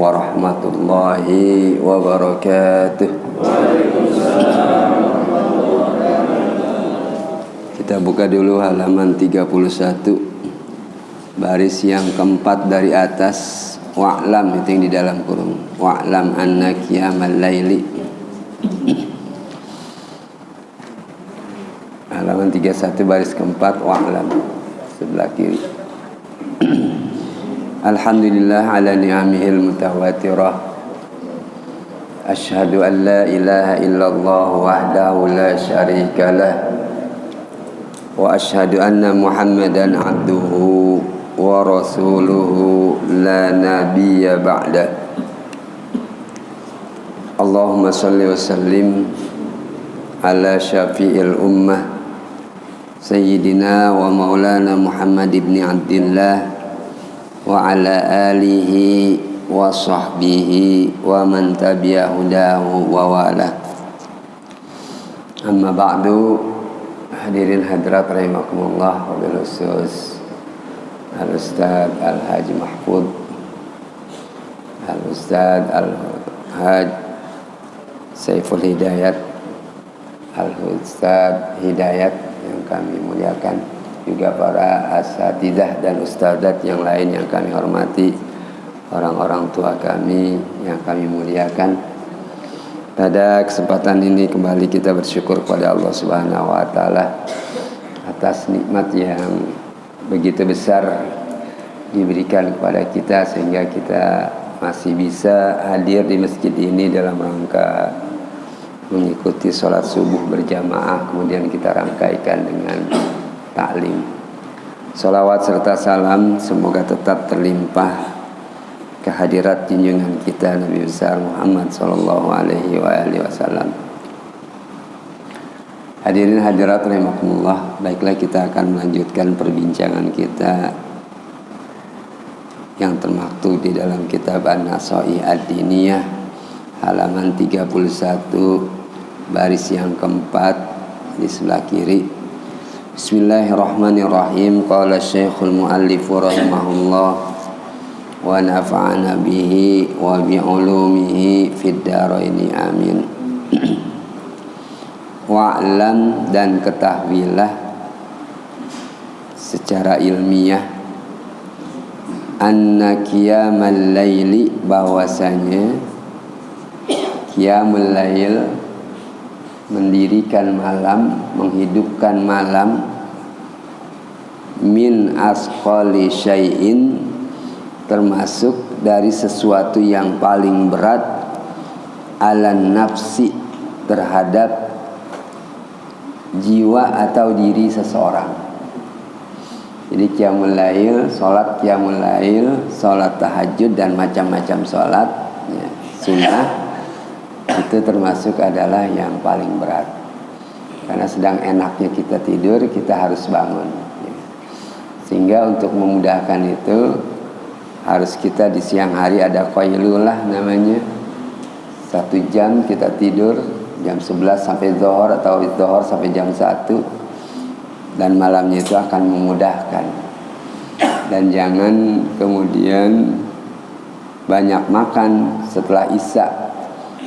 warahmatullahi wabarakatuh. Kita buka dulu halaman 31, baris yang keempat dari atas. Wa'lam, itu yang di dalam kurung. Wa'lam anna qiyamal laili. Halaman 31 baris keempat. Wa'lam, sebelah kiri. Alhamdulillah ala ni'amihil mutawatirah. Ashhadu an la ilaha illallah wahdahu la syarika lah. Wa ashhadu anna Muhammadan abduhu wa rasuluhu la nabiyya ba'da. Allahumma salli wa sallim ala syafi'il ummah Sayyidina wa maulana Muhammad ibn Abdillah wa ala alihi wa sahbihi wa man tabi'a hudahu wa wala. Amma ba'du, hadirin hadirat rahimakumullah, wabil khusus Al-Ustaz Al-Haji Mahfud, Al-Ustaz Al-Haj Saiful Hidayat, Al-Ustaz Hidayat yang kami muliakan, juga para asatidzah dan ustadzat yang lain yang kami hormati, orang-orang tua kami yang kami muliakan. Pada kesempatan ini kembali kita bersyukur kepada Allah Subhanahu wa taala atas nikmat yang begitu besar diberikan kepada kita sehingga kita masih bisa hadir di masjid ini dalam rangka mengikuti sholat subuh berjamaah, kemudian kita rangkaikan dengan taklim. Salawat serta salam semoga tetap terlimpah kehadirat junjungan kita Nabi besar Muhammad sallallahu alaihi wasallam. Hadirin hadirat rahimakumullah, baiklah kita akan melanjutkan perbincangan kita yang termaktub di dalam kitab An-Nasaih Ad-Diniyah halaman 31 baris yang keempat di sebelah kiri. Bismillahirrahmanirrahim. Qala Syekhul Muallif rahimahullah wa nafa'ana bihi wa bi ulumihi fid dharaini amin. Wa'lam, dan ketahuilah secara ilmiah, anna qiyamal laili, bahwasanya qiyamul lail, mendirikan malam, menghidupkan malam, min asqali syai'in, termasuk dari sesuatu yang paling berat, alan nafsi, terhadap jiwa atau diri seseorang. Jadi qiyamul lail, salat qiyamul lail, salat tahajud dan macam-macam salat ya, sunnah, itu termasuk adalah yang paling berat. Karena sedang enaknya kita tidur, kita harus bangun ya. Sehingga untuk memudahkan itu harus kita di siang hari ada qailulah namanya, 1 jam kita tidur, jam 11 sampai zuhur atau zuhur sampai jam 1, dan malamnya itu akan memudahkan. Dan jangan kemudian banyak makan setelah isya.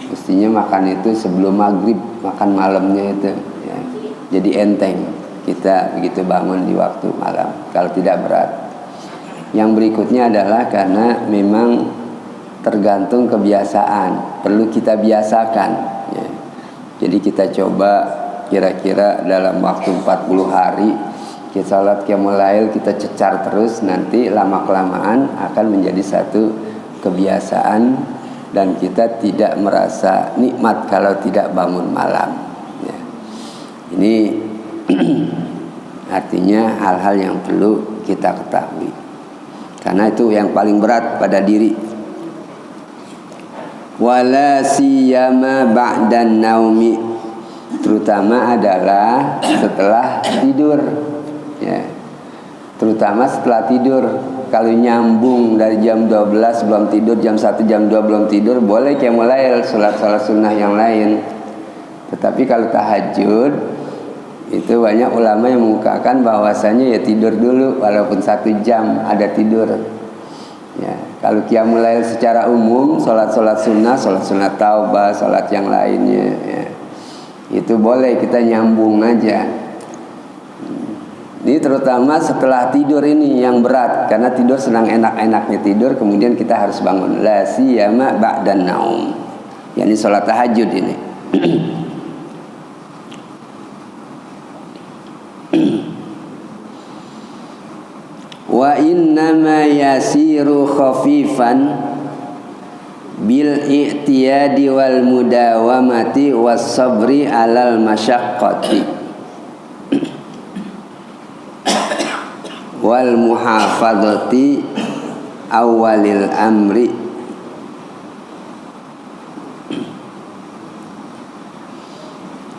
Mestinya makan itu sebelum maghrib, makan malamnya itu ya. Jadi enteng kita begitu bangun di waktu malam, kalau tidak berat. Yang berikutnya adalah karena memang tergantung kebiasaan, perlu kita biasakan ya. Jadi kita coba kira-kira dalam waktu 40 hari kita salat qiyamul lail, kita cecar terus, nanti lama-kelamaan akan menjadi satu kebiasaan dan kita tidak merasa nikmat kalau tidak bangun malam ya. Ini artinya hal-hal yang perlu kita ketahui, karena itu yang paling berat pada diri. Wala siyama ba'dan naumi, terutama adalah setelah tidur ya. Terutama setelah tidur. Kalau nyambung dari jam 12 belum tidur, jam 1 jam 2 belum tidur, boleh qiyamul lail, salat-salat sunnah yang lain. Tetapi kalau tahajud, itu banyak ulama yang mengungkapkan bahwasanya ya tidur dulu walaupun 1 jam ada tidur. Ya, kalau qiyamul lail secara umum, sholat sunnah taubah, sholat yang lainnya, ya, itu boleh kita nyambung aja. Ini terutama setelah tidur ini yang berat, karena tidur senang enak-enaknya tidur, kemudian kita harus bangun. La siyama ba'dan naum. Yani sholat tahajud ini. Wa innama yasiru khafifan bil i'tiyadi wal mudawamati was sabri alal masyaqqati wal muhafadzati awalil amri.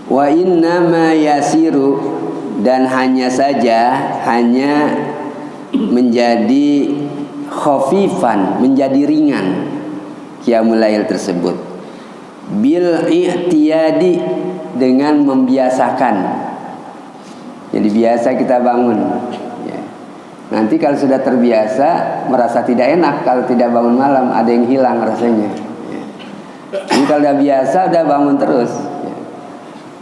Wa innama yasiru, dan hanya menjadi khafifan, menjadi ringan qiyamul lail tersebut bil i'tiyadi, dengan membiasakan. Jadi biasa kita bangun ya. Nanti kalau sudah terbiasa merasa tidak enak kalau tidak bangun malam, ada yang hilang rasanya ya. Jadi kalau udah biasa udah bangun terus ya.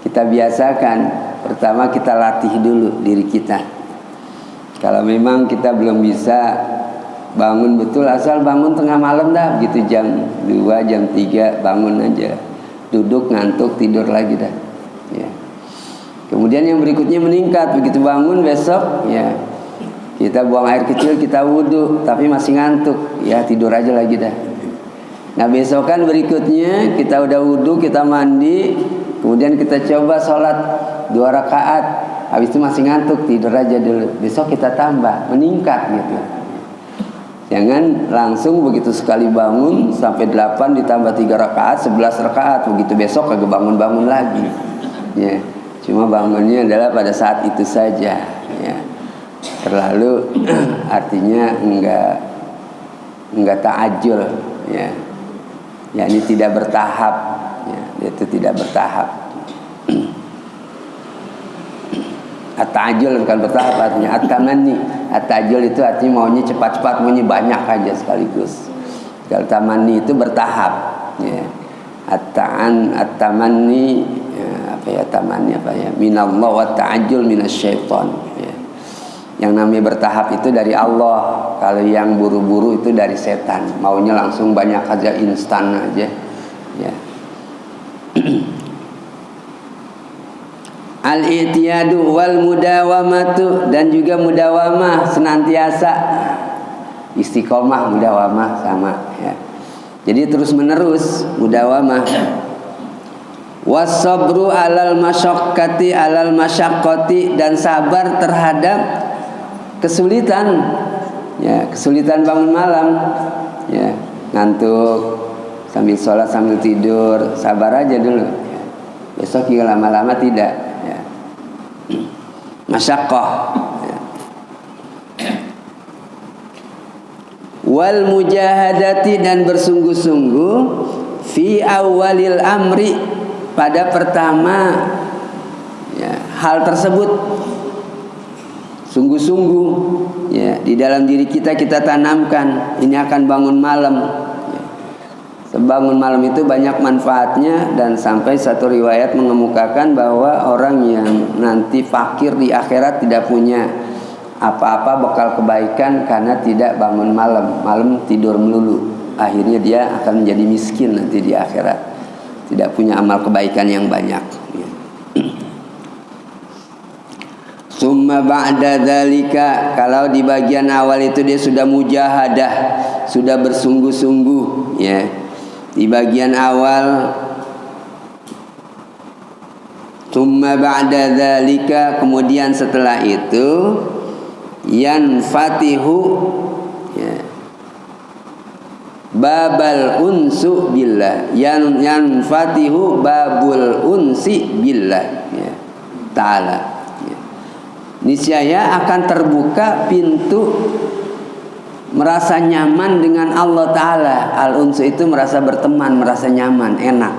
Kita biasakan, pertama kita latih dulu diri kita. Kalau memang kita belum bisa bangun betul, asal bangun tengah malam dah, begitu jam 2, jam 3 bangun aja. Duduk ngantuk tidur lagi dah. Ya. Kemudian yang berikutnya meningkat, begitu bangun besok ya. Kita buang air kecil, kita wudhu, tapi masih ngantuk, ya tidur aja lagi dah. Nah besokan berikutnya kita udah wudhu, kita mandi, kemudian kita coba sholat 2 rakaat. Habis itu masih ngantuk, tidur aja dulu. Besok kita tambah, meningkat gitu. Jangan langsung begitu sekali bangun sampai 8 ditambah 3 rakaat, 11 rakaat. Begitu besok kagak bangun-bangun lagi. Ya, cuma bangunnya adalah pada saat itu saja. Ya. Terlalu artinya enggak ta'ajul. Ya. Ya, ini tidak bertahap. Ya, itu tidak bertahap. At-ta'ajul bukan bertahap, artinya at-tamanni. At-ta'ajul itu artinya maunya cepat-cepat, maunya banyak aja sekaligus. Kalau tamanni itu bertahap ya. At-tamanni ya, tamanni minallah wa ta'ajul minasyaiton ya. Yang namanya bertahap itu dari Allah. Kalau yang buru-buru itu dari setan, maunya langsung banyak aja, instan aja ya. Al-i'tiyadu wal mudawamatu, dan juga mudawamah, senantiasa. Istiqomah, mudawamah sama ya. Jadi terus menerus mudawamah. Was-sabru alal masyaqqati, dan sabar terhadap kesulitan. Ya, kesulitan bangun malam. Ya, ngantuk sambil sholat sambil tidur, sabar aja dulu. Ya. Besok juga lama-lama tidak. Masyaqqah ya. Wal mujahadati, dan bersungguh-sungguh fi awalil amri, pada pertama ya, hal tersebut. Sungguh-sungguh ya, di dalam diri kita tanamkan ini akan bangun malam ya. Bangun malam itu banyak manfaatnya, dan sampai satu riwayat mengemukakan bahwa orang yang nanti fakir di akhirat, tidak punya apa-apa bekal kebaikan karena tidak bangun malam, malam tidur melulu, akhirnya dia akan menjadi miskin nanti di akhirat, tidak punya amal kebaikan yang banyak. Summa ba'da dzalika, kalau di bagian awal itu dia sudah mujahadah, sudah bersungguh-sungguh ya. Di bagian awal, summa ba'da dzalika, kemudian setelah itu, yanfatihu ya, babal unsu billah, yanfatihu babul unsi billah ya, ta'ala ya. Niscaya akan terbuka pintu merasa nyaman dengan Allah Ta'ala. Al-unsu itu merasa berteman, merasa nyaman, enak.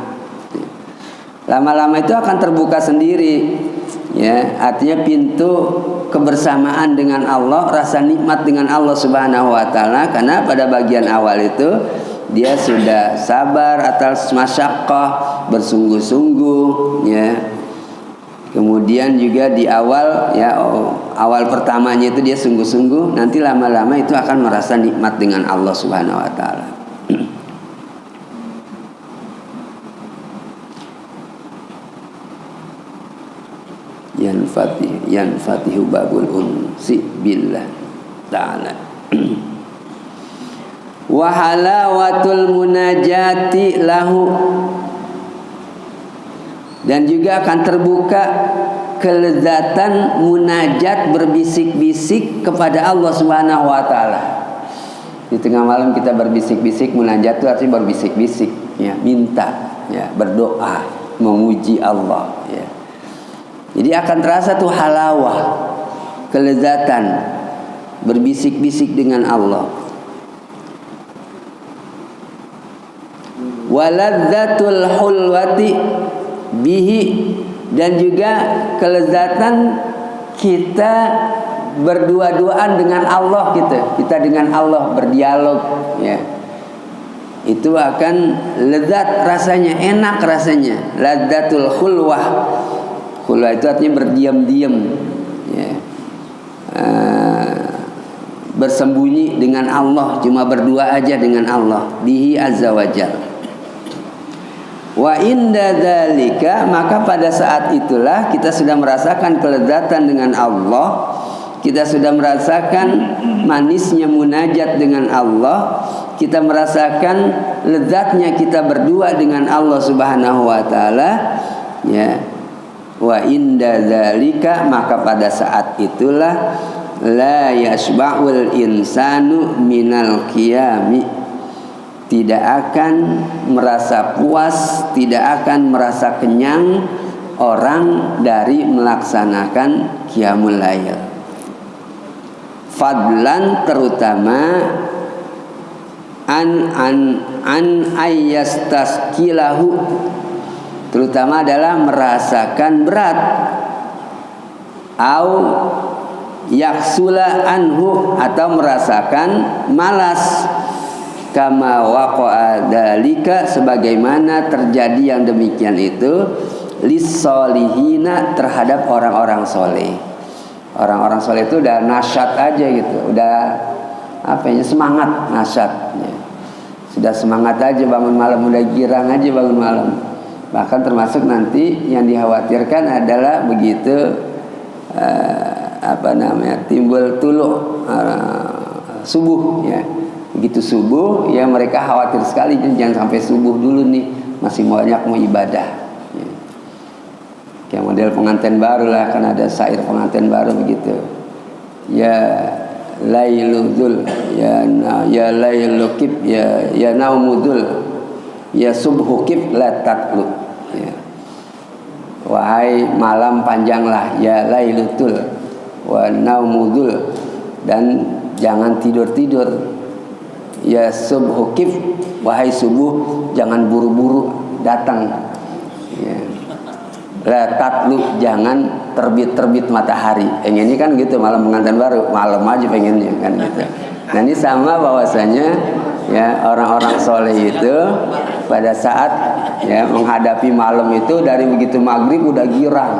Lama-lama itu akan terbuka sendiri ya. ya, artinya pintu kebersamaan dengan Allah, rasa nikmat dengan Allah Subhanahu wa taala, karena pada bagian awal itu dia sudah sabar atas masyaqqah, bersungguh-sungguh ya. Kemudian juga di awal ya, awal pertamanya itu dia sungguh-sungguh, nanti lama-lama itu akan merasa nikmat dengan Allah Subhanahu wa taala. Yanfatihu babul unsi billah ta'ala. Wa halawatul munajati lahu, dan juga akan terbuka kelezatan munajat berbisik-bisik kepada Allah Subhanahu wa taala. Di tengah malam kita berbisik-bisik, munajat itu artinya berbisik-bisik ya, minta ya, berdoa, memuji Allah ya. Jadi akan terasa tuh halawah, kelezatan berbisik-bisik dengan Allah. Waladzatul hulwati bihi, dan juga kelezatan kita berdua-duaan dengan Allah, kita dengan Allah berdialog ya. Itu akan lezat rasanya, enak rasanya. Ladzatul khulwah. Khulwah itu artinya berdiam-diam ya. Bersembunyi dengan Allah, cuma berdua aja dengan Allah, bihi azza wajalla. Wa inda dzalika, maka pada saat itulah kita sudah merasakan kelezatan dengan Allah, kita sudah merasakan manisnya munajat dengan Allah, kita merasakan lezatnya kita berdua dengan Allah Subhanahu wa taala ya. Wa inda dzalika, maka pada saat itulah la yasba'ul insanu minal qiyami, tidak akan merasa puas, tidak akan merasa kenyang orang dari melaksanakan qiyamul lail. Fadlan, terutama an ayyastaskilahu, terutama adalah merasakan berat, au yaksula anhu, atau merasakan malas, kama waqa'a dzalika, sebagaimana terjadi yang demikian itu lissolihina, terhadap orang-orang soleh. Orang-orang soleh itu udah nasyat aja gitu, udah apa ya, semangat nasyat ya. Sudah semangat aja bangun malam, udah girang aja bangun malam. Bahkan termasuk nanti yang dikhawatirkan adalah begitu timbul tuluh subuh ya. Begitu subuh ya, mereka khawatir sekali, jangan sampai subuh dulu nih, masih banyak mau ibadah ya. Kayak model pengantin baru lah, kan ada syair pengantin baru begitu ya, lailudul ya lailukib ya naumudul ya subhukib la tatlu ya. Wahai malam panjanglah, ya lailutul wa naumudul, dan jangan tidur-tidur, ya subhukib, wahai subuh jangan buru-buru datang ya. La tatlu, jangan terbit-terbit matahari. Ini kan gitu, malam pengantin baru, malam aja pengennya kan gitu. Nah ini sama bahwasanya ya, orang-orang soleh itu pada saat ya menghadapi malam itu, dari begitu maghrib udah girang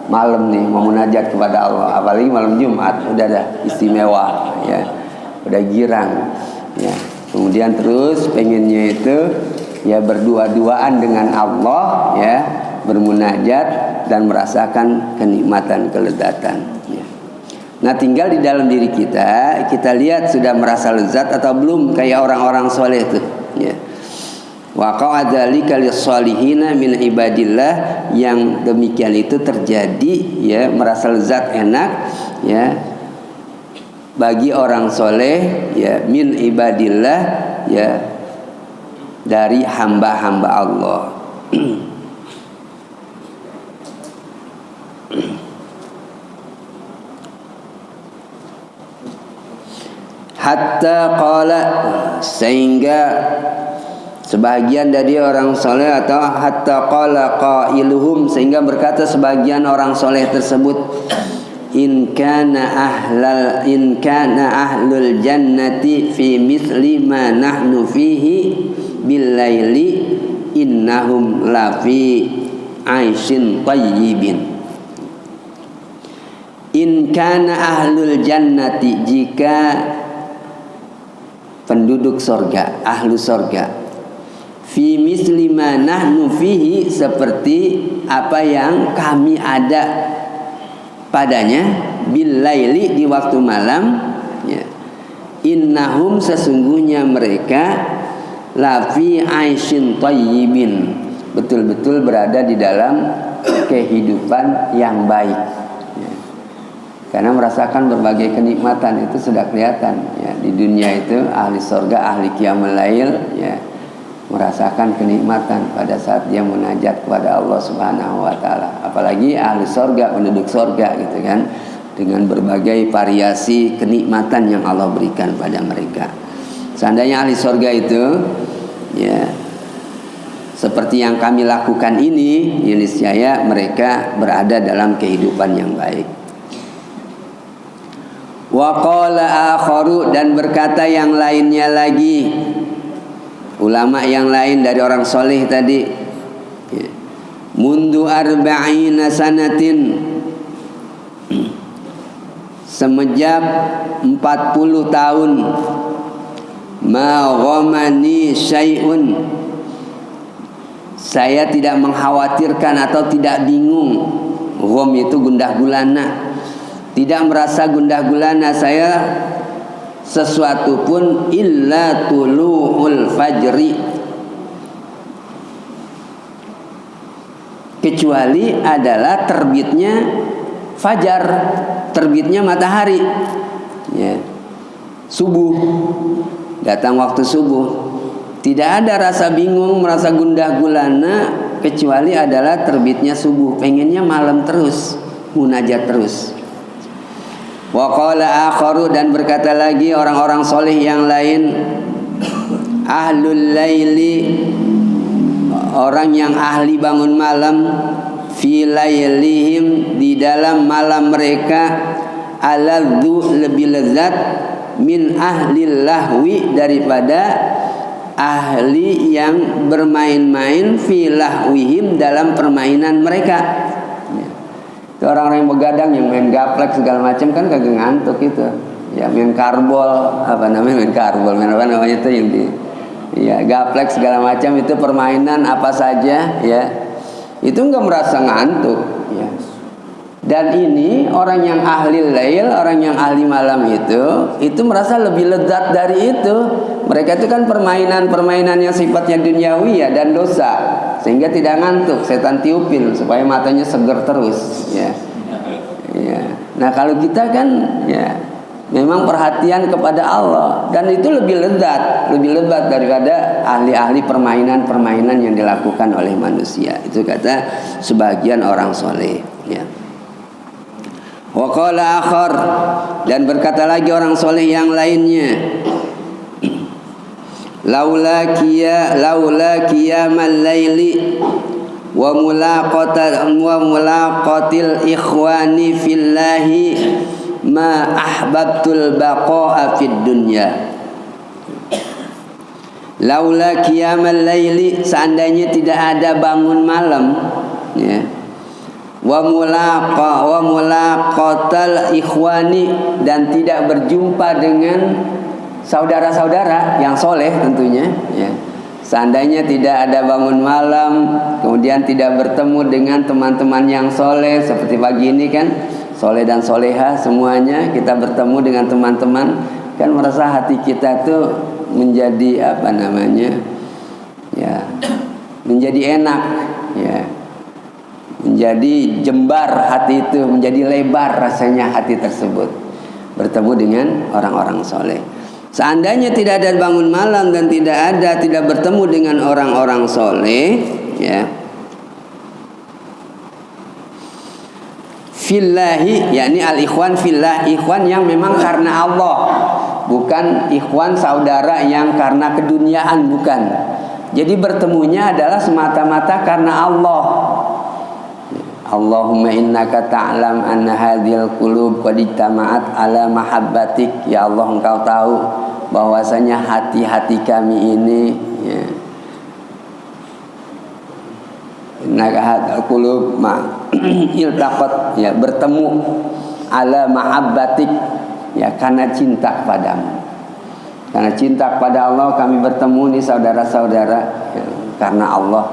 malam nih mau munajat kepada Allah, apalagi malam Jumat udah ada istimewa ya, udah girang ya. Kemudian terus pengennya itu ya berdua-duaan dengan Allah ya, bermunajat dan merasakan kenikmatan, kelezatan ya. Nah tinggal di dalam diri kita, kita lihat sudah merasa lezat atau belum, kayak orang-orang soleh itu ya. Wa qa'adzalika lis-solihina min ibadillah, yang demikian itu terjadi ya, merasa lezat enak ya bagi orang soleh ya, min ibadillah ya, dari hamba-hamba Allah. Hatta qala, sehingga sebagian dari orang soleh, atau hatta qala qailuhum, sehingga berkata sebagian orang soleh tersebut, in kana ahlul jannati fi mithli ma nahnu fihi bil laili innahum la fi aishin tayyibin. In kana ahlul jannati, jika penduduk sorga, ahlu sorga, fi misli ma nahnu fihi, seperti apa yang kami ada padanya, bil laili, di waktu malam, ya. Innahum, sesungguhnya mereka, la fi aishin tayyibin, betul-betul berada di dalam kehidupan yang baik. Karena merasakan berbagai kenikmatan itu sudah kelihatan, ya. Di dunia itu ahli surga, ahli qiyamul lail, ya, merasakan kenikmatan pada saat dia munajat kepada Allah Subhanahu wa taala. Apalagi ahli surga, penduduk surga gitu kan, dengan berbagai variasi kenikmatan yang Allah berikan pada mereka. Seandainya ahli surga itu, ya, seperti yang kami lakukan ini, niscaya mereka berada dalam kehidupan yang baik. Wa qala akharu, dan berkata yang lainnya lagi, ulama yang lain dari orang soleh tadi, ya. Mundu arba'ina sanatin, semenjak 40 tahun, ma ghamani syai'un, saya tidak mengkhawatirkan atau tidak bingung. Gham itu gundah gulana, tidak merasa gundah gulana saya sesuatu pun, illa tulu'ul fajri, kecuali adalah terbitnya fajar, terbitnya matahari, ya. Subuh, datang waktu subuh, tidak ada rasa bingung, merasa gundah gulana, kecuali adalah terbitnya subuh. Pengennya malam terus, munajat terus. Wa qala akharu, dan berkata lagi orang-orang soleh yang lain, ahlul laili, orang yang ahli bangun malam, fi lailihim, di dalam malam mereka, aladzu, lebih lezat, min ahlil lahwi, daripada ahli yang bermain-main, fi lahwihim, dalam permainan mereka. Orang-orang yang begadang, yang main gaplek segala macam kan kagak ngantuk itu. Ya, main karbol, main karbol, main apa namanya itu yang di, ya, gaplek segala macam, itu permainan apa saja, ya. Itu enggak merasa ngantuk, ya. Dan ini orang yang ahli lail, orang yang ahli malam itu merasa lebih lezat dari itu. Mereka itu kan permainan yang sifatnya duniawi, ya, dan dosa, sehingga tidak ngantuk. Setan tiupin supaya matanya seger terus, ya. Ya. Nah, kalau kita kan, ya, memang perhatian kepada Allah, dan itu lebih lebat daripada ahli-ahli permainan yang dilakukan oleh manusia. Itu kata sebagian orang soleh, ya. Wa qala akhar, dan berkata lagi orang soleh yang lainnya, laula qiyamal laili wa mulaqatil ikhwani fillahi ma ahbabtul baqa'a fid dunya. Laula qiyamal laili, seandainya tidak ada bangun malam, ya, wa mulaqatal ikhwani, dan tidak berjumpa dengan saudara-saudara yang soleh tentunya, ya. Seandainya tidak ada bangun malam, kemudian tidak bertemu dengan teman-teman yang soleh, seperti pagi ini kan, soleh dan soleha semuanya, kita bertemu dengan teman-teman, kan merasa hati kita tuh menjadi ya, menjadi enak, ya. Menjadi jembar hati itu, menjadi lebar rasanya hati tersebut bertemu dengan orang-orang soleh. Seandainya tidak ada bangun malam dan tidak bertemu dengan orang-orang soleh, ya, fillahi, yakni al-ikhwan fillah, ikhwan yang memang karena Allah, bukan ikhwan saudara yang karena keduniaan, bukan. Jadi bertemunya adalah semata-mata karena Allah. Allahumma innaka ta'lam anna hadhil qulub qad ijtama'at ala mahabbatik. Ya Allah, engkau tahu bahwasanya hati-hati kami ini ya, innaka hadhil qulub iltaqat, ya, bertemu ala mahabbatik, ya, karena cinta padamu. Karena cinta kepada Allah kami bertemu nih saudara-saudara, ya, karena Allah.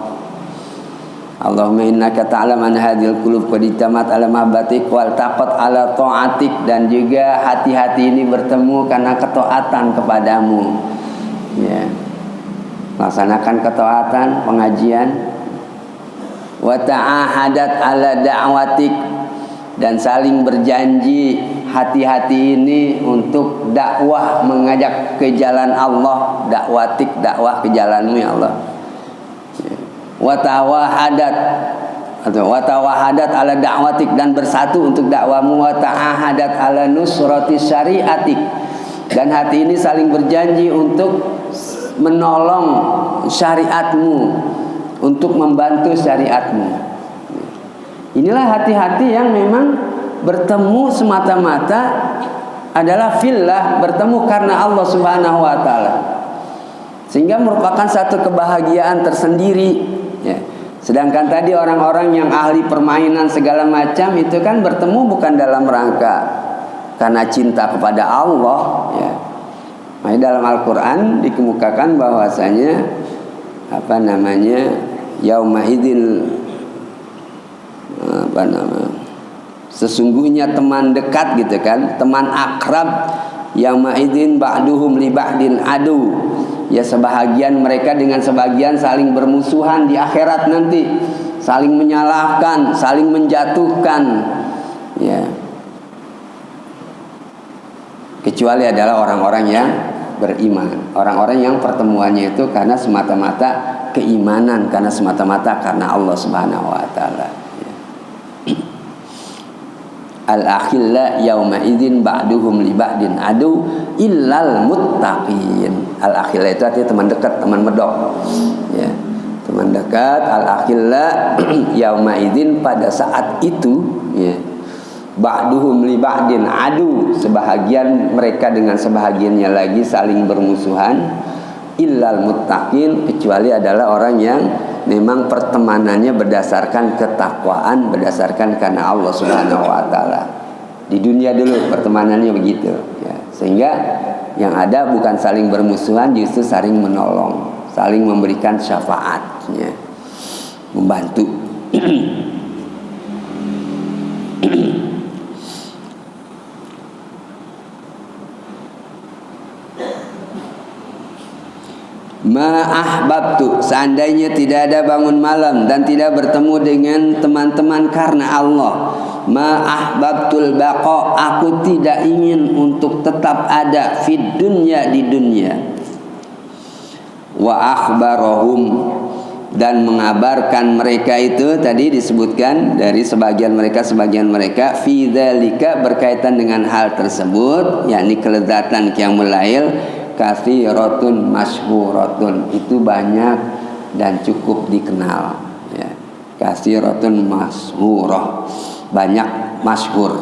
Allahumma innaka ta'lam an hadhil qulub qad ijtama'at ala mahabbatik wal taqat ala ta'atik, dan juga hati-hati ini bertemu karena ketaatan kepadamu. Ya. Laksanakan ketaatan, pengajian. Wa ta'ahadat ala da'watik, dan saling berjanji hati-hati ini untuk dakwah, mengajak ke jalan Allah. Dakwatik, dakwah ke jalanmu ya Allah. Watawahadat atau watawahadat ala dakwatik, dan bersatu untuk dakwamu. Wata'ahadat ala nusrati syariatik, dan hati ini saling berjanji untuk menolong syariatmu, untuk membantu syariatmu. Inilah hati-hati yang memang bertemu semata-mata adalah fillah, bertemu karena Allah Subhanahu wa taala. Sehingga merupakan satu kebahagiaan tersendiri, ya. Sedangkan tadi orang-orang yang ahli permainan segala macam itu kan bertemu bukan dalam rangka karena cinta kepada Allah, ya. Makanya dalam Al-Qur'an dikemukakan bahwasanya yauma idzin sesungguhnya teman dekat gitu kan, teman akrab, yauma idzin ba'duhum li ba'din adu, ya, sebahagian mereka dengan sebagian saling bermusuhan di akhirat nanti, saling menyalahkan, saling menjatuhkan, ya. Kecuali adalah orang-orang yang beriman, orang-orang yang pertemuannya itu karena semata-mata keimanan, karena semata-mata karena Allah Subhanahu wa taala. Al-akhilla yauma idzin ba'duhum li ba'din adu illal muttaqin. Al-akhilla itu artinya teman dekat, teman medok, ya. Teman dekat, al-akhilla yauma idzin, pada saat itu, ya. Ba'duhum li ba'din adu, sebahagian mereka dengan sebahagiannya lagi saling bermusuhan. Illal muttaqin, kecuali adalah orang yang memang pertemanannya berdasarkan ketakwaan, berdasarkan karena Allah Subhanahu wa taala. Di dunia dulu pertemanannya begitu, ya. Sehingga yang ada bukan saling bermusuhan, justru saling menolong, saling memberikan syafaat, ya. Membantu. Ma'ahbabtu, seandainya tidak ada bangun malam dan tidak bertemu dengan teman-teman karena Allah. Ma'ahbabtul baqa, aku tidak ingin untuk tetap ada fid dunya, di dunia. Wa akhbarahum, dan mengabarkan mereka itu tadi disebutkan dari sebagian mereka fi dzalika, berkaitan dengan hal tersebut, yakni kelezatan qiyamul lail, kathiratun masyhuratun, itu banyak dan cukup dikenal, ya. Kathiratun masyhurah, banyak masyhur.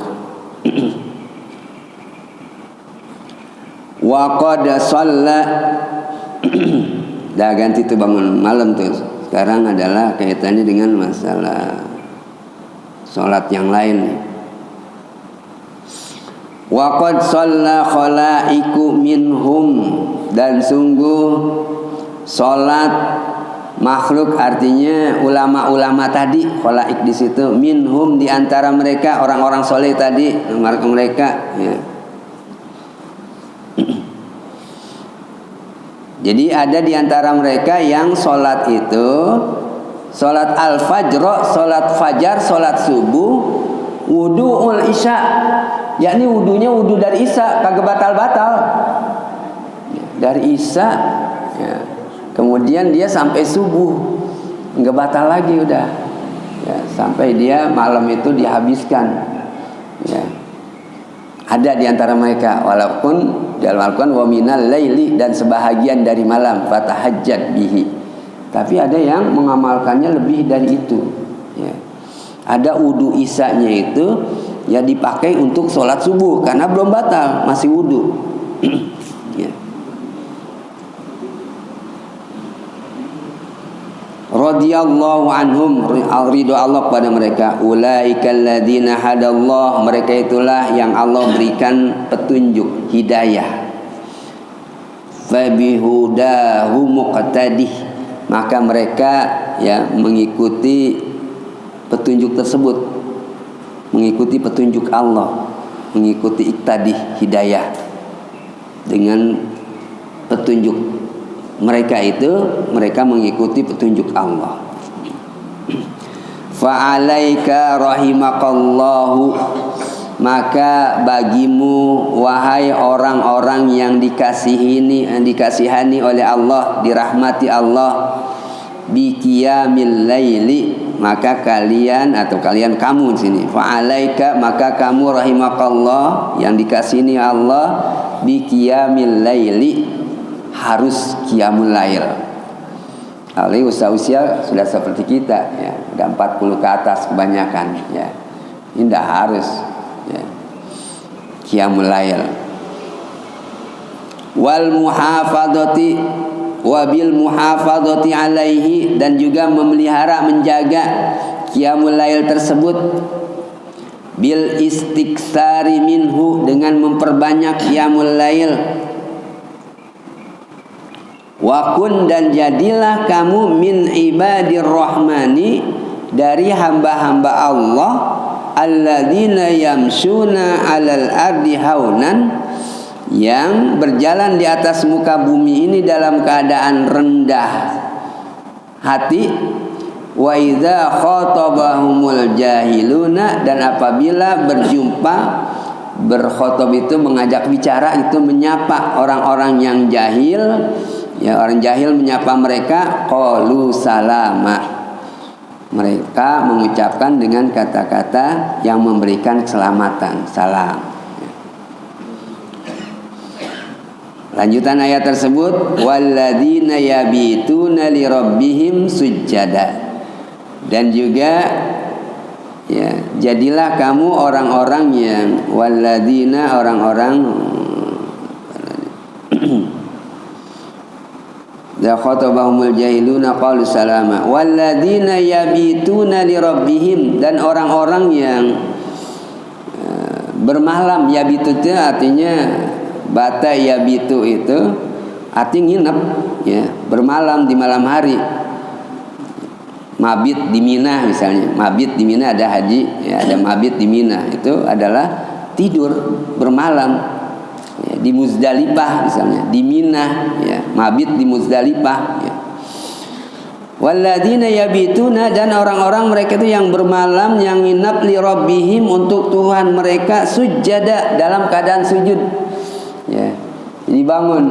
Wa qad shalla, dah ganti tuh bangun malam tuh. Sekarang adalah kaitannya dengan masalah sholat yang lain. Wa qad shalla khalaiqu minhum, dan sungguh sholat makhluk, artinya ulama-ulama tadi, khalaik di situ, minhum, di antara mereka orang-orang soleh tadi, mereka, ya. Jadi ada di antara mereka yang sholat itu, sholat al-fajr, sholat fajar, sholat subuh, wudu'ul isya, yakni wudunya wudu dari isya, kagak batal-batal. Dari isya, ya. Kemudian dia sampai subuh, nggak batal lagi udah, ya. Sampai dia malam itu dihabiskan, ya. Ada di antara mereka, walaupun dalam Al-Quran wa minal laili, dan sebahagian dari malam, fatahajjat bihi, Tapi ada yang mengamalkannya lebih dari itu. Ya. Ada wudu isanya itu ya dipakai untuk sholat subuh karena belum batal, masih wudu. Ya. Radhiyallahu anhum, ridho Allah kepada mereka. Ulaikal ladzina hadallah, mereka itulah yang Allah berikan petunjuk, hidayah. Fabihudahu muqtadih, maka mereka ya mengikuti petunjuk tersebut, mengikuti petunjuk Allah, mengikuti iktadih, hidayah dengan petunjuk mereka itu, mereka mengikuti petunjuk Allah. Fa'alaika rahimakallahu, maka bagimu wahai orang-orang yang dikasihani oleh Allah, dirahmati Allah, biqiyamil laili, maka kalian kamu di sini, fa'alaika, maka kamu rahimakallah yang dikasihani Allah, biqiyamil laili, harus qiyamul lail. Alih usia sudah seperti kita ya, udah 40 ke atas kebanyakan ya. Ini tidak harus ya. Qiyamul lail. Wal muhafadzati wabil muhafadzati alaihi, dan juga memelihara, menjaga qiyamul lail tersebut, bil istiksari minhu, dengan memperbanyak qiyamul lail. Wa kun, dan jadilah kamu min ibadir rahmani, dari hamba-hamba Allah, alladzina yamshuna 'alal ardi haunan, yang berjalan di atas muka bumi ini dalam keadaan rendah hati. Wa idza khatabahumul jahiluna, dan apabila berjumpa, berkhotob itu mengajak bicara, itu menyapa orang-orang yang jahil. Ya, orang jahil menyapa mereka, qalu salama, mereka mengucapkan dengan kata-kata yang memberikan keselamatan, salam. Lanjutan ayat tersebut, walladzina yabituna li rabbihim sujjada, dan juga ya, jadilah kamu orang-orang yang walladzina, orang-orang la khatabahumul jahiluna qalu salama walladzina yabituna li rabbihim, dan orang-orang yang bermalam. Yabitu itu artinya bata, yabitu itu artinya nginep ya, bermalam di malam hari. Mabit di Mina misalnya, mabit di Mina ada haji ya, ada mabit di Mina, itu adalah tidur bermalam. Ya, di Muzdalifah misalnya, di Mina ya, mabit di Muzdalifah ya. Walladzina yabituna, dan orang-orang mereka itu yang bermalam, yang nginap, li rabbihim, untuk Tuhan mereka, sujada, dalam keadaan sujud ya. Jadi bangun,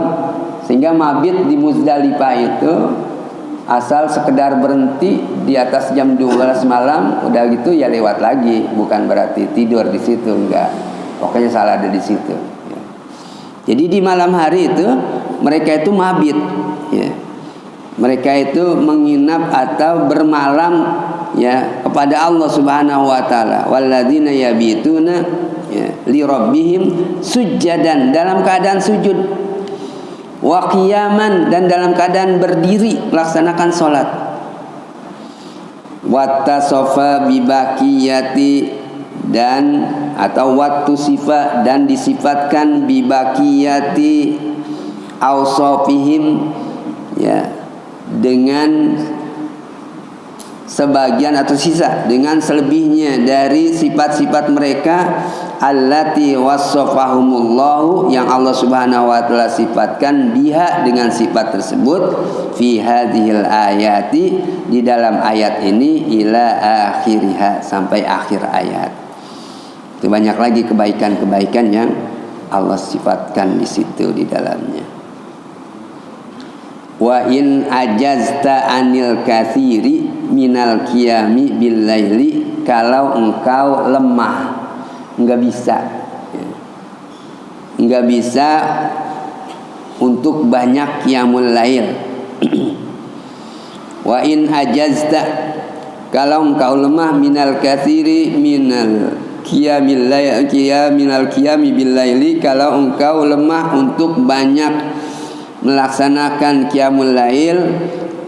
sehingga mabit di Muzdalifah itu asal sekedar berhenti di atas jam 12 malam, udah gitu ya lewat lagi, bukan berarti tidur di situ, enggak. Pokoknya salah ada di situ. Jadi di malam hari itu mereka itu mabit ya. Mereka itu menginap atau bermalam ya kepada Allah Subhanahu wa taala. Walladzina yabituna ya li rabbihim sujjadan, dalam keadaan sujud. Wa qiyaman, dan dalam keadaan berdiri melaksanakan salat. Wa tasafa bi baqiyati, dan atau waktu sifat, dan disifatkan bibakiyati ausofihim ya, dengan sebagian atau sisa, dengan selebihnya dari sifat-sifat mereka, allati wassafahumullahu, yang Allah Subhanahu wa taala sifatkan, biha, dengan sifat tersebut, fi hadhil ayati, di dalam ayat ini, ila akhiriha, sampai akhir ayat. Itu banyak lagi kebaikan-kebaikan yang Allah sifatkan di situ di dalamnya. Wa in ajazta anil katsiri minal qiyami bil laili, kalau engkau lemah, enggak bisa untuk banyak qiyamul lail. Wa in ajazta, kalau engkau lemah minal katsiri minal qiyamil qiyami bil laili, kalau engkau lemah untuk banyak melaksanakan qiyamul lail,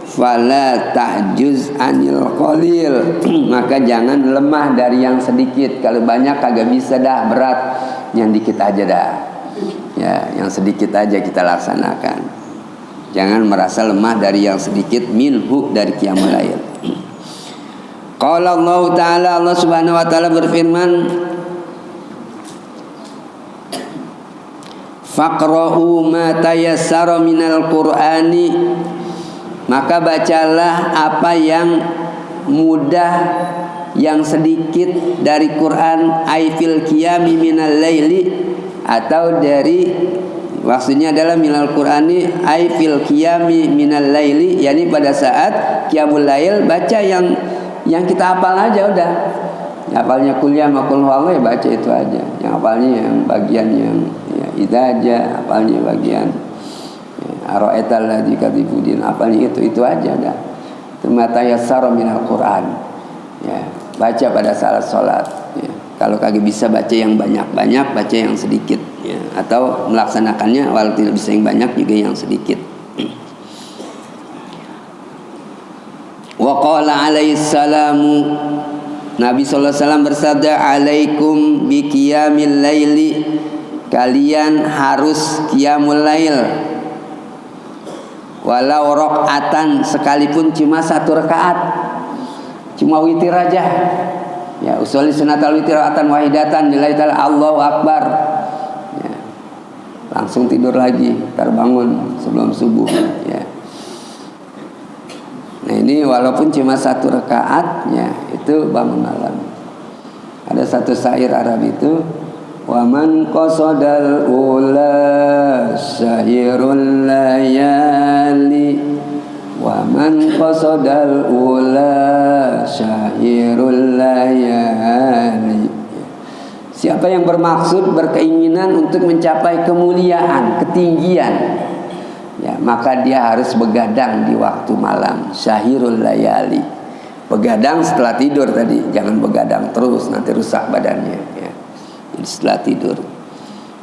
fala ta'juz anil qalil, maka jangan lemah dari yang sedikit. Kalau banyak kagak bisa dah, berat, yang dikit aja dah. Ya, yang sedikit aja kita laksanakan. Jangan merasa lemah dari yang sedikit, minhu dari qiyamul lail. Qala Allah Ta'ala, Allah Subhanahu wa taala berfirman, faqra'u ma tayassara minal qur'ani, maka bacalah apa yang mudah, yang sedikit dari Quran, ai fil qiyami minal laili, atau dari, maksudnya adalah minal qur'ani ai fil qiyami minal laili, yakni pada saat qiyamul lail baca yang kita hafal aja udah. Hafalnya kuliah makul Allah ya baca itu aja. Yang hafalnya yang bagian yang ya itu aja, hafalnya bagian ara'aital ladzi kadzibudin, hafalnya itu aja dah. Mata yassara minal Qur'an. Ya, baca pada saat sholat. Ya. Kalau kagak bisa baca yang banyak-banyak, baca yang sedikit. Ya. Atau melaksanakannya walau tidak bisa yang banyak juga yang sedikit. Wa qala alaihi salamu, Nabi sallallahu alaihi wasallam bersabda, alaikum bi qiyamil laili, kalian harus qiyamul lail, walau rakaatan, sekalipun cuma 1 rakaat, cuma witir aja. Ya, usolli sunatal witir rakaatan wahidatan lillahi ta'ala, Allahu akbar. Ya. Langsung tidur lagi, terbangun sebelum subuh. Ya. Nah ini walaupun cuma 1 rakaat, ya itu bangun malam. Ada satu syair Arab itu, wa man qasadal ula syairul layali, wa man qasadal ula syairul layali. Siapa yang bermaksud, berkeinginan untuk mencapai kemuliaan, ketinggian, ya, maka dia harus begadang di waktu malam, syahirul layali. Begadang setelah tidur tadi, jangan begadang terus, nanti rusak badannya, ya. Jadi setelah tidur.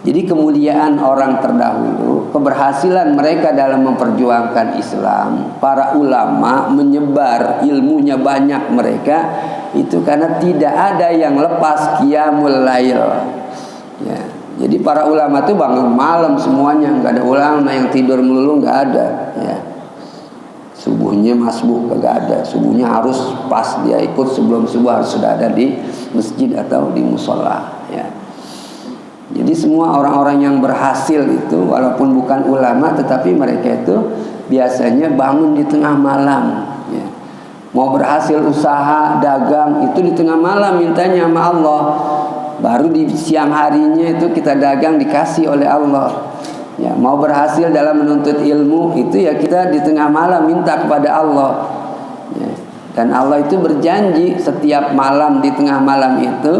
Jadi kemuliaan orang terdahulu, keberhasilan mereka dalam memperjuangkan Islam, para ulama menyebar ilmunya banyak mereka, itu karena tidak ada yang lepas qiyamul lail. Ya. Jadi para ulama itu bangun malam semuanya, nggak ada ulama yang tidur melulu, nggak ada. Ya. Subuhnya masbuk kagak ada, subuhnya harus pas dia ikut sebelum subuh harus sudah ada di masjid atau di musola. Ya. Jadi semua orang-orang yang berhasil itu walaupun bukan ulama, tetapi mereka itu biasanya bangun di tengah malam. Ya. Mau berhasil usaha dagang itu di tengah malam mintanya sama Allah. Baru di siang harinya itu kita dagang dikasih oleh Allah. Ya, mau berhasil dalam menuntut ilmu itu ya kita di tengah malam minta kepada Allah. Ya. Dan Allah itu berjanji setiap malam di tengah malam itu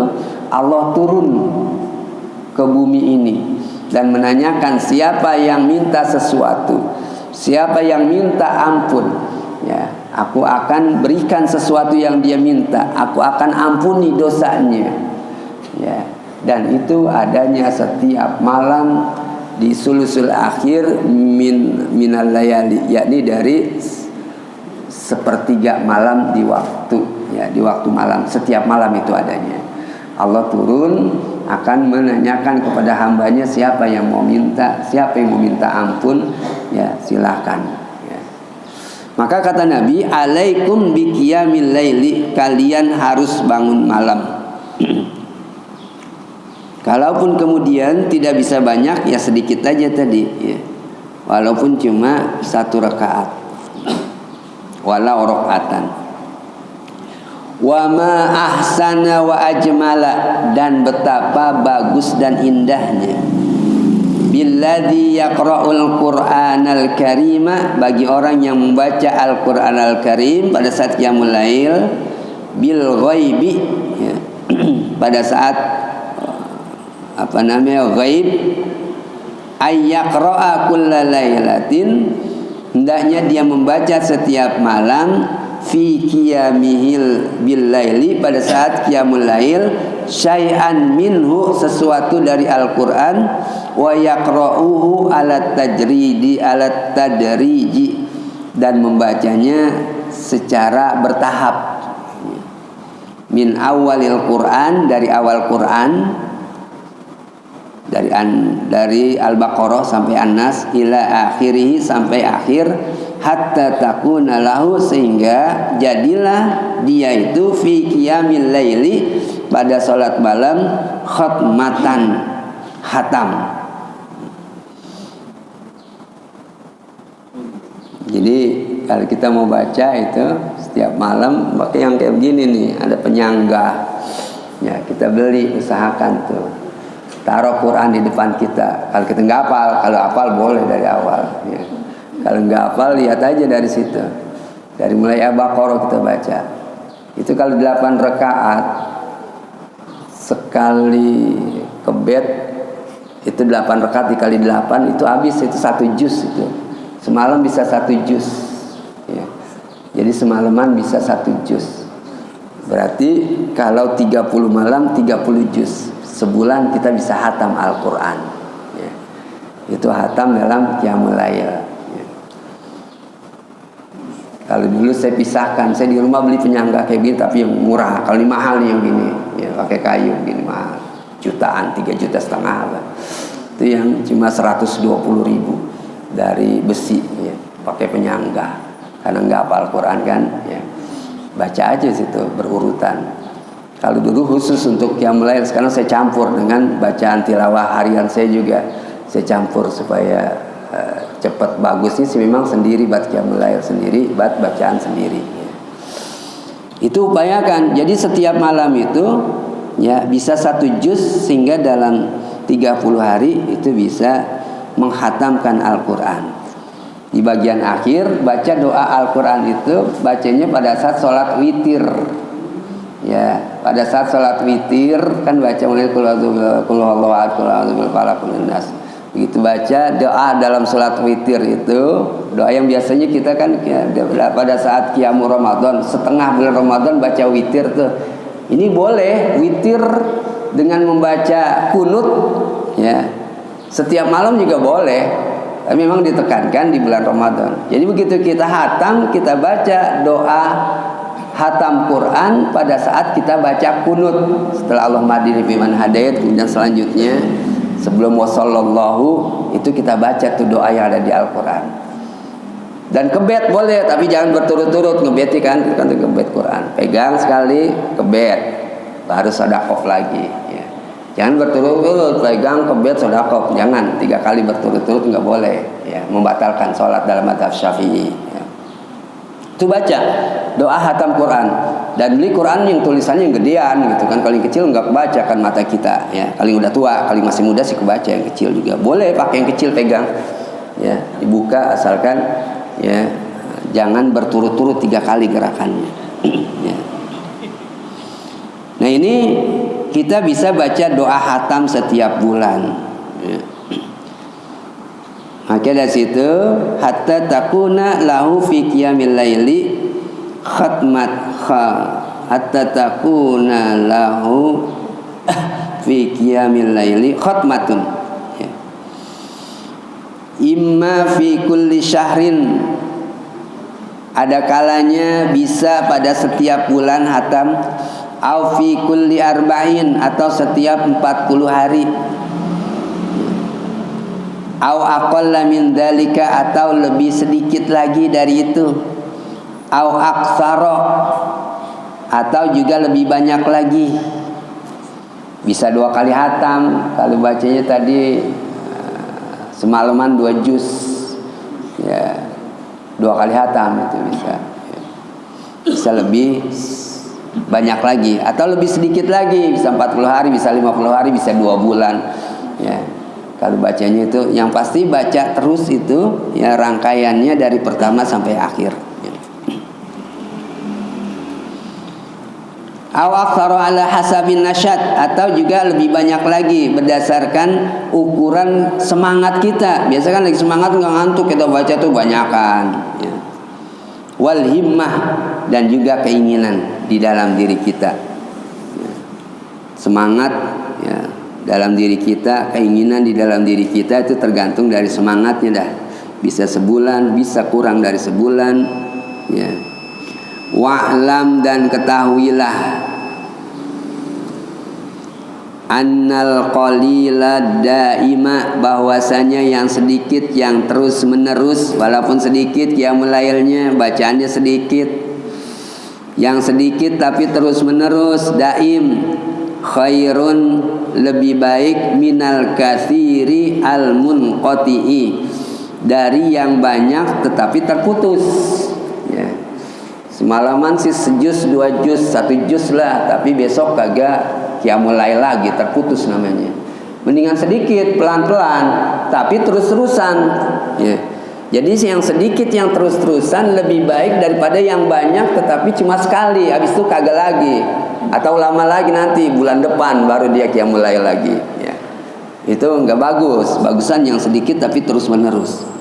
Allah turun ke bumi ini dan menanyakan siapa yang minta sesuatu, siapa yang minta ampun. Ya, aku akan berikan sesuatu yang dia minta, aku akan ampuni dosanya. Ya, dan itu adanya setiap malam di sulusul akhir minal layali, yakni dari 1/3 malam di waktu, ya, di waktu malam, setiap malam itu adanya. Allah turun akan menanyakan kepada hambanya siapa yang mau minta, siapa yang mau minta ampun, ya silakan. Ya. Maka kata Nabi, alaikum bi qiyamil laili, kalian harus bangun malam. Kalaupun kemudian tidak bisa banyak, ya sedikit aja tadi, ya. Walaupun cuma 1 rakaat, walau rakaatan. Wa ma ahsana wa ajmala, dan betapa bagus dan indahnya billadzi yaqra'ul Qur'anal Karima, bagi orang yang membaca Al-Qur'anal Karim pada saat qiyamul lail, bil ghaibi, ya. Pada saat ghaib, ay yaqra'a kulla lailatin hendaknya dia membaca setiap malam fi qiyamihil bil laili, pada saat qiyamul lail, syai'an minhu, sesuatu dari Al-Qur'an, wa yaqra'uhu alat tadriji, dan membacanya secara bertahap. Min awalil Qur'an, dari awal Qur'an, dari Al-Baqarah sampai An-Nas, ila akhirih, sampai akhir, hatta takuna lahu, sehingga jadilah dia itu fi qiyamil laili, pada salat malam, khatmatan, hatam. Jadi kalau kita mau baca itu setiap malam pakai yang kayak begini nih, ada penyangga. Ya, kita beli, usahakan tuh. Taruh Quran di depan kita. Kalau kita nggak hafal, kalau hafal boleh dari awal. Ya. Kalau nggak hafal, lihat aja dari situ. Dari mulai Al-Baqarah kita baca. Itu kalau 8 rakaat, sekali kebet, itu 8 rakaat dikali 8, itu habis, itu 1 juz itu. Semalam bisa 1 juz. Ya. Jadi semalaman bisa 1 juz. Berarti kalau 30 malam 30 juz. Sebulan kita bisa hatam Al-Quran. Ya. Itu hatam dalam qiyamul lail. Ya. Kalau dulu saya pisahkan, saya di rumah beli penyangga kayak gini tapi yang murah. Kalau ini mahal nih yang gini, ya, pakai kayu gini mahal, jutaan, 3,5 juta lah. Itu yang cuma 120.000 dari besi, ya, pakai penyangga. Karena nggak hafal Quran kan, ya. Baca aja situ berurutan. Kalau dulu khusus untuk qiyamul lail, sekarang saya campur dengan bacaan tilawah harian saya juga. Saya campur supaya cepat bagusnya sih memang sendiri, buat qiyamul lail sendiri, buat bacaan sendiri. Ya. Itu upayakan. Jadi setiap malam itu ya bisa 1 juz, sehingga dalam 30 hari itu bisa menghatamkan Al-Quran. Di bagian akhir baca doa Al-Quran itu bacanya pada saat sholat witir. Ya, pada saat sholat witir kan baca mulai qul huwallahu ahad, qul a'udzu birabbil falaq, qul nas. Begitu baca doa dalam sholat witir itu, doa yang biasanya kita kan ya, pada saat qiyamul Ramadan, setengah bulan Ramadan baca witir tuh. Ini boleh witir dengan membaca kunut, ya. Setiap malam juga boleh. Tapi memang ditekankan di bulan Ramadan. Jadi begitu kita hatam, kita baca doa hatam Quran pada saat kita baca kunut. Setelah Allah madini biman hadayat, kemudian selanjutnya sebelum wasallallahu, itu kita baca tuh doa yang ada di Al-Quran. Dan kebet boleh, tapi jangan berturut-turut ngebeti kan, itu kan kebet Quran. Pegang sekali, kebet, baru sedekah lagi. Ya. Jangan berturut-turut pegang kebet sedekah, jangan 3 kali berturut-turut, nggak boleh. Ya, membatalkan sholat dalam mazhab Syafi'i. Ya. Itu baca doa hatam Quran, dan beli Quran yang tulisannya yang gedean gitu kan. Kalau yang kecil nggak kebaca kan mata kita. Ya, kalau yang udah tua, kalau yang masih muda sih kebaca, yang kecil juga boleh pakai yang kecil pegang. Ya, dibuka asalkan ya jangan berturut-turut 3 kali gerakannya. Ya. Nah ini kita bisa baca doa hatam setiap bulan. Ya. Maka dari situ hatta takuna lahu fi qiyamil laili hatta takuna lahu fi qiyamil laili khatmatun. Ya. Imma fi kulli syahrin, ada kalanya bisa pada setiap bulan hatam, au fi kulli arba'in, atau setiap 40 hari, au aqalla min dzalika, atau lebih sedikit lagi dari itu, au aktsara, atau juga lebih banyak lagi. Bisa 2 kali hatam kalau bacanya tadi semalaman 2 juz, ya 2 kali hatam itu bisa. Bisa lebih banyak lagi atau lebih sedikit lagi, bisa 40 hari, bisa 50 hari, bisa 2 bulan. Ya. Kalau bacanya itu yang pasti baca terus itu ya rangkaiannya dari pertama sampai akhir. Ya. aw aktsara ala hasabin nasyat, atau juga lebih banyak lagi berdasarkan ukuran semangat kita. Biasa kan lagi semangat nggak ngantuk, kita baca tuh banyakan ya. Wal himmah, dan juga keinginan di dalam diri kita ya. Semangat ya dalam diri kita, keinginan di dalam diri kita itu tergantung dari semangatnya dah. Bisa sebulan, bisa kurang dari sebulan ya. Wa'lam, dan ketahuilah annal qalila daima, bahwasanya yang sedikit yang terus menerus, walaupun sedikit qiyamul lailnya, bacaannya sedikit, yang sedikit tapi terus menerus daim, khairun, lebih baik minal katsiri al munqati'i, dari yang banyak tetapi terputus ya. Semalaman sih sejus, 2 juz, 1 juz lah, tapi besok kagak qiyamul lail lagi, terputus namanya. Mendingan sedikit, pelan-pelan, tapi terus-terusan ya. Jadi yang sedikit yang terus-terusan lebih baik daripada yang banyak tetapi cuma sekali, habis itu kagak lagi, atau lama lagi nanti bulan depan baru dia qiyamul lail lagi ya. Itu enggak bagus. Bagusan yang sedikit tapi terus-menerus.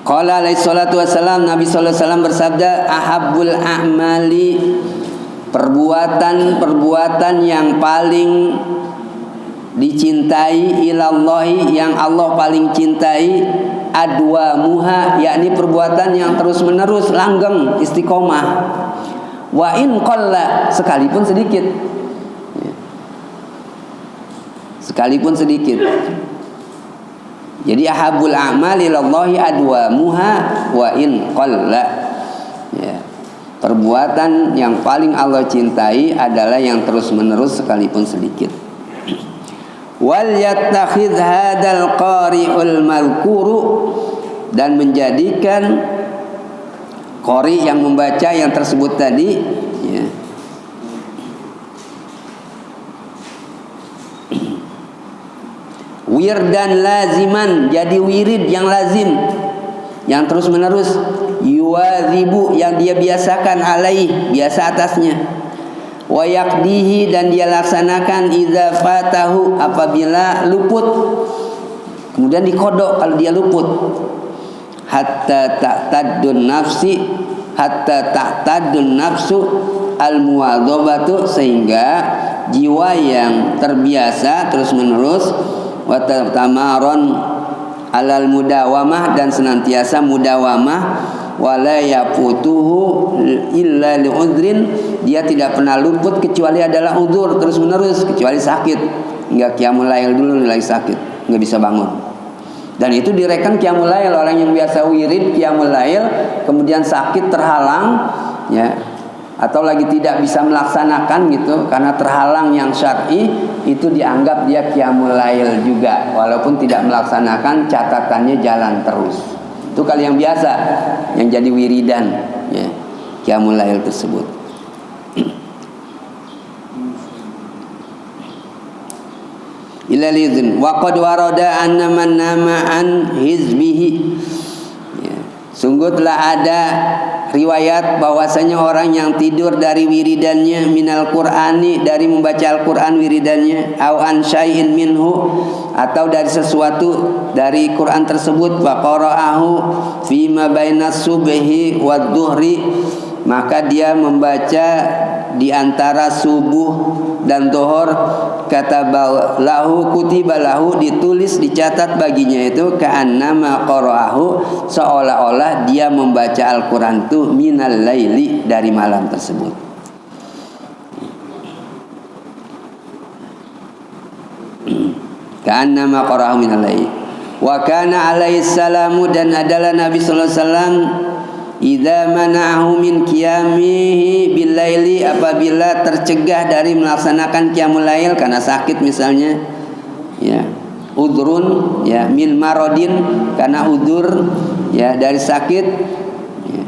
Qala alaihi salatu wassalam, Nabi sallallahu alaihi wasallam bersabda, ahabbul a'mali, perbuatan yang paling dicintai ilallahi, yang Allah paling cintai, adwamuha, yakni perbuatan yang terus-menerus, langgeng, istiqomah. Wa in qalla, sekalipun sedikit. Sekalipun sedikit. Jadi ahabul a'mali ilallahi adwamuha wa in qalla ya. Perbuatan yang paling Allah cintai adalah yang terus-menerus sekalipun sedikit. Wal yattakhidh hadzal qari'ul mazkuru, dan menjadikan qari yang membaca yang tersebut tadi ya, wirdan laziman, jadi wirid yang lazim, yang terus menerus, yuwazibu, yang dia biasakan, alaih, biasa atasnya, wa yaqdihi, dan dia laksanakan, idza fatahu, apabila luput, kemudian dikodok kalau dia luput, hatta ta'taddun nafsu al-muwadzabatu, sehingga jiwa yang terbiasa terus menerus, wa tamaron alal mudawamah, dan senantiasa mudawamah, wala yafutuhu illa li'udrin, dia tidak pernah luput kecuali adalah udzur, terus menerus, kecuali sakit. Enggak qiyamul lail dulu lagi sakit, enggak bisa bangun. Dan itu direkan qiyamul lail. Orang yang biasa wirid qiyamul lail kemudian sakit, terhalang ya, atau lagi tidak bisa melaksanakan gitu karena terhalang yang syar'i, itu dianggap dia qiyamul lail juga, walaupun tidak melaksanakan, catatannya jalan terus. Itu kali yang biasa, yang jadi wiridan ya, qiyamul lail tersebut. Ilal idzin wa qad warada anna man nama an hizbihi ya. Sungguh telah ada riwayat bahwasanya orang yang tidur dari wiridannya, minal qur'ani, dari membaca Al-Qur'an wiridannya, au an syai'in minhu, atau dari sesuatu dari Quran tersebut, fa qara'ahu fi ma bainas subhi wad dhuhri, maka dia membaca di antara subuh dan zuhur, katabalahu, kutibalahu, ditulis, dicatat baginya itu, ka'annama qara'ahu, seolah-olah dia membaca Al-Quran itu minal laili, dari malam tersebut. Ka'annama qara'ahu minal laili. Wa kana alaihi salamu, dan adalah Nabi sallallahu alaihi wasallam, idza mana'ahu min qiyamihi bil laili, apabila tercegah dari melaksanakan qiyamul lail karena sakit misalnya ya, udrun ya, min maradin, karena udur ya, dari sakit ya,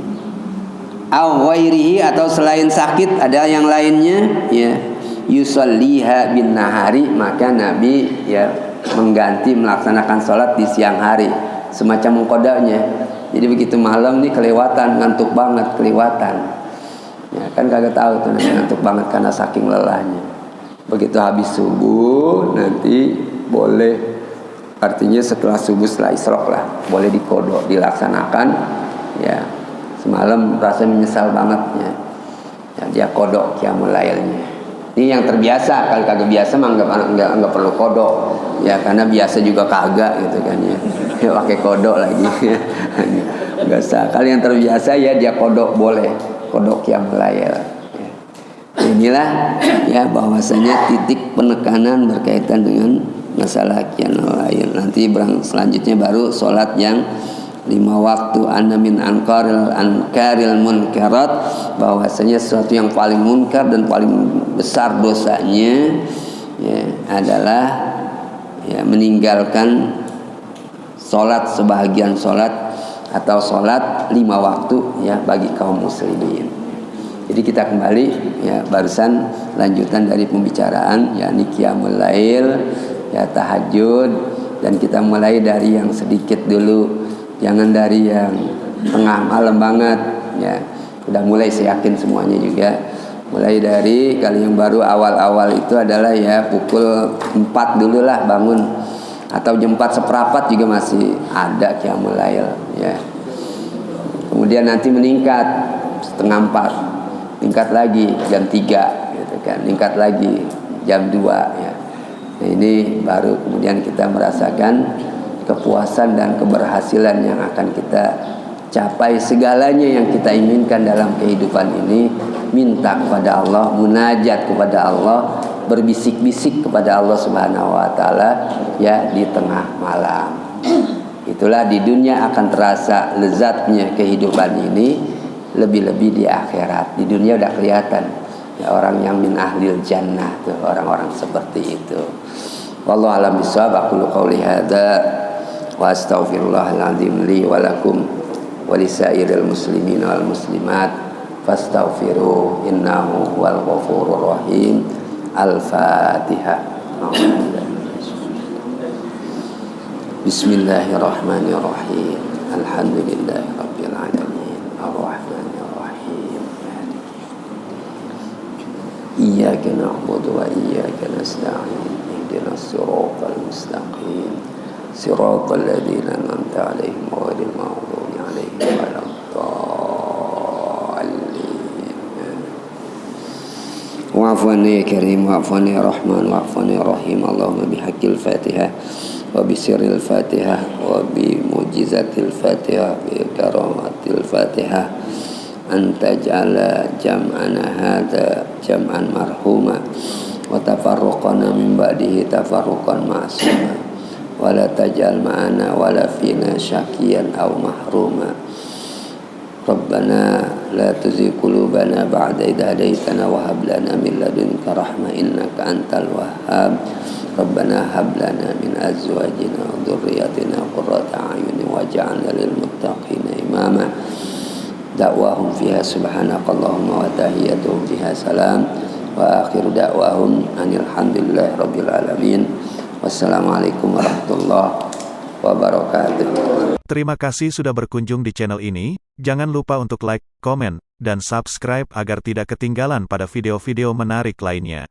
au ghairihi, atau selain sakit ada yang lainnya ya, yusalliha bin nahari, maka Nabi ya mengganti melaksanakan sholat di siang hari, semacam mengkodanya Jadi begitu malam nih kelewatan, ngantuk banget, kelewatan. Ya kan kagak tahu tuh nanti ngantuk banget karena saking lelahnya. Begitu habis subuh nanti boleh, artinya setelah subuh, setelah isrok lah, boleh dikodok, dilaksanakan. Ya semalam rasa menyesal banget ya. Ya dia kodok qiyamul lailnya. Ini yang terbiasa, kalau kagak biasa mah enggak perlu kodok. Ya karena biasa juga kagak gitu kan ya. Ya pakai kodok lagi. Enggak sah. Kalau yang terbiasa ya dia kodok boleh. Kodok qiyamul lail. Ya. Inilah ya bahwasanya titik penekanan berkaitan dengan masalah qiyamul lail. Nanti selanjutnya baru sholat yang 5 waktu. Anna min ankaril munkarat, bahwasanya sesuatu yang paling munkar dan paling besar dosanya ya adalah ya meninggalkan sholat, sebahagian sholat atau sholat 5 waktu ya bagi kaum muslimin. Jadi kita kembali ya barusan lanjutan dari pembicaraan yakni qiyamul lail ya, tahajud, dan kita mulai dari yang sedikit dulu, jangan dari yang tengah malam banget ya. Udah mulai, saya yakin semuanya juga mulai dari kalau yang baru awal-awal itu adalah ya pukul 4 dulu lah bangun, atau jam 4:15 juga masih ada qiyamul lail ya. Kemudian nanti meningkat setengah 4, tingkat lagi jam 3 gitu kan, tingkat lagi jam 2 ya. Nah, ini baru kemudian kita merasakan kepuasan dan keberhasilan yang akan kita capai. Segalanya yang kita inginkan dalam kehidupan ini, minta kepada Allah, munajat kepada Allah, berbisik-bisik kepada Allah Subhanahu wa taala ya di tengah malam. Itulah di dunia akan terasa lezatnya kehidupan ini, lebih-lebih di akhirat. Di dunia udah kelihatan ya, orang yang min ahlil jannah tuh, orang-orang seperti itu. Wallahu a'lam bishawab. Aqulu qouli hadza wa astaghfirullahal azim li wa lakum wa lisairil muslimin wal muslimat fastaghfiru innahu huwal ghafurur rahim. Al-Fatihah. Bismillahirrahmanirrahim. Alhamdulillahirabbil alamin. Arrahmanir rahim. Iyyaka na'budu wa iyyaka nasta'in. Ihdinas siratal mustaqim. Siratal ladzina an'amta 'alaihim ghairil maghdubi 'alaihim waladdallin. Wa'afwani ya karim, wa'afwani ya rahman, wa'afwani ya rahim. Allahumma bihaqqil fatihah wa bisirril fatihah wa bi mujizatil fatihah bi karamatil fatihah anta ja'ala jam'ana hadza jam'an marhuma wa tafarruqana min ba'dihi tafarruqan ma'suma wa la taj'al ma'ana wa la fina syaqiyan aw mahruma. Rabbana la tuzigh qulubana ba'da idh hadaytana wa hab lana min ladunka rahmah innaka antal wahhab. Rabbana hab lana min azwajina wa dhurriyyatina qurrata a'yunin waj'alna lil muttaqina imama. Da'wahum fiha subhanakallahumma wa tahiyyatuhum fiha salam wa akhiru da'wahum anil hamdulillahi rabbil alamin. Wassalamualaikum warahmatullahi wabarakatuh. Terima kasih sudah berkunjung di channel ini. Jangan lupa untuk like, komen, dan subscribe agar tidak ketinggalan pada video-video menarik lainnya.